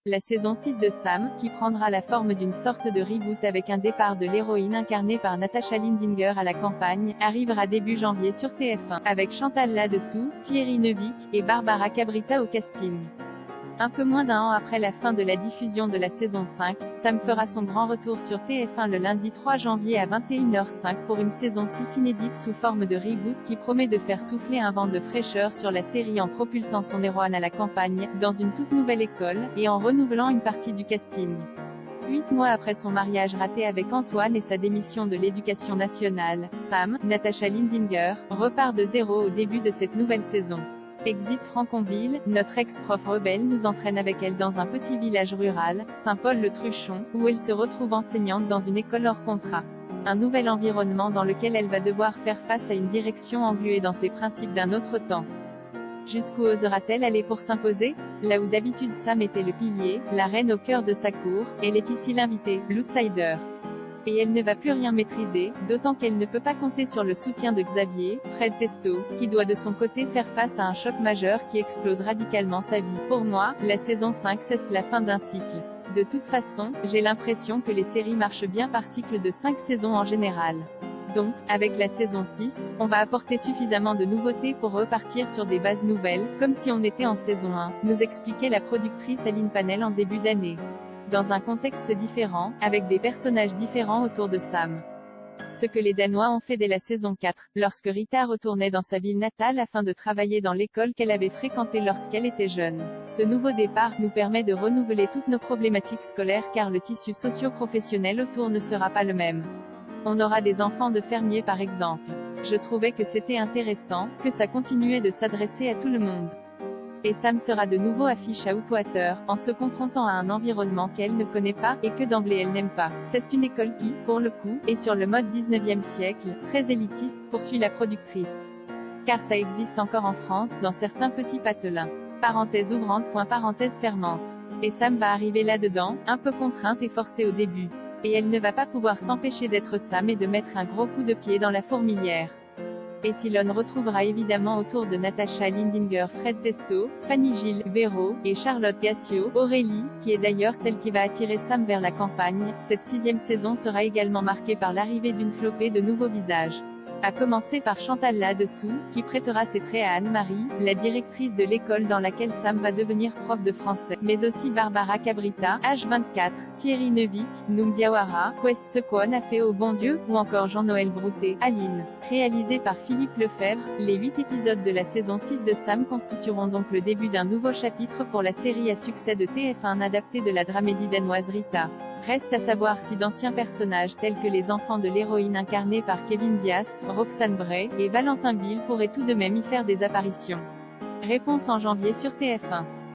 La saison 6 de Sam, qui prendra la forme d'une sorte de reboot avec un départ de l'héroïne incarnée par Natasha Lindinger à la campagne, arrivera début janvier sur TF1, avec Chantal là-dessous, Thierry Neuvik, et Barbara Cabrita au casting. Un peu moins d'un an après la fin de la diffusion de la saison 5, Sam fera son grand retour sur TF1 le lundi 3 janvier à 21h05 pour une saison 6 inédite sous forme de reboot qui promet de faire souffler un vent de fraîcheur sur la série en propulsant son héroïne à la campagne, dans une toute nouvelle école, et en renouvelant une partie du casting. 8 mois après son mariage raté avec Antoine et sa démission de l'Éducation nationale, Sam, Natasha Lindinger, repart de zéro au début de cette nouvelle saison. Exit Franconville, notre ex-prof rebelle nous entraîne avec elle dans un petit village rural, Saint-Paul-le-Truchon, où elle se retrouve enseignante dans une école hors contrat. Un nouvel environnement dans lequel elle va devoir faire face à une direction engluée dans ses principes d'un autre temps. Jusqu'où osera-t-elle aller pour s'imposer? Là où d'habitude Sam était le pilier, la reine au cœur de sa cour, elle est ici l'invitée, l'outsider. Et elle ne va plus rien maîtriser, d'autant qu'elle ne peut pas compter sur le soutien de Xavier, Fred Testo, qui doit de son côté faire face à un choc majeur qui explose radicalement sa vie. Pour moi, la saison 5 c'est la fin d'un cycle. De toute façon, j'ai l'impression que les séries marchent bien par cycle de 5 saisons en général. Donc, avec la saison 6, on va apporter suffisamment de nouveautés pour repartir sur des bases nouvelles, comme si on était en saison 1, nous expliquait la productrice Aline Panel en début d'année. Dans un contexte différent, avec des personnages différents autour de Sam. Ce que les Danois ont fait dès la saison 4, lorsque Rita retournait dans sa ville natale afin de travailler dans l'école qu'elle avait fréquentée lorsqu'elle était jeune. Ce nouveau départ nous permet de renouveler toutes nos problématiques scolaires car le tissu socio-professionnel autour ne sera pas le même. On aura des enfants de fermiers par exemple. Je trouvais que c'était intéressant, que ça continuait de s'adresser à tout le monde. Et Sam sera de nouveau affiche à Outwater, en se confrontant à un environnement qu'elle ne connaît pas, et que d'emblée elle n'aime pas. C'est une école qui, pour le coup, est sur le mode 19e siècle, très élitiste, poursuit la productrice. Car ça existe encore en France, dans certains petits patelins. Parenthèse ouvrante, parenthèse fermante. Et Sam va arriver là-dedans, un peu contrainte et forcée au début. Et elle ne va pas pouvoir s'empêcher d'être Sam et de mettre un gros coup de pied dans la fourmilière. Et si l'on retrouvera évidemment autour de Natasha Lindinger Fred Testo, Fanny Gilles, Véro, et Charlotte Gassio, Aurélie, qui est d'ailleurs celle qui va attirer Sam vers la campagne, cette 6e saison sera également marquée par l'arrivée d'une flopée de nouveaux visages. À commencer par Chantal là-dessous, qui prêtera ses traits à Anne-Marie, la directrice de l'école dans laquelle Sam va devenir prof de français, mais aussi Barbara Cabrita, H24, Thierry Neuvik, Noum Diawara, Quest Sequon a fait au bon Dieu, ou encore Jean-Noël Broutet, Aline. Réalisé par Philippe Lefebvre, les 8 épisodes de la saison 6 de Sam constitueront donc le début d'un nouveau chapitre pour la série à succès de TF1 adaptée de la dramédie danoise Rita. Reste à savoir si d'anciens personnages tels que les enfants de l'héroïne incarnés par Kevin Diaz, Roxane Bray, et Valentin Bill pourraient tout de même y faire des apparitions. Réponse en janvier sur TF1.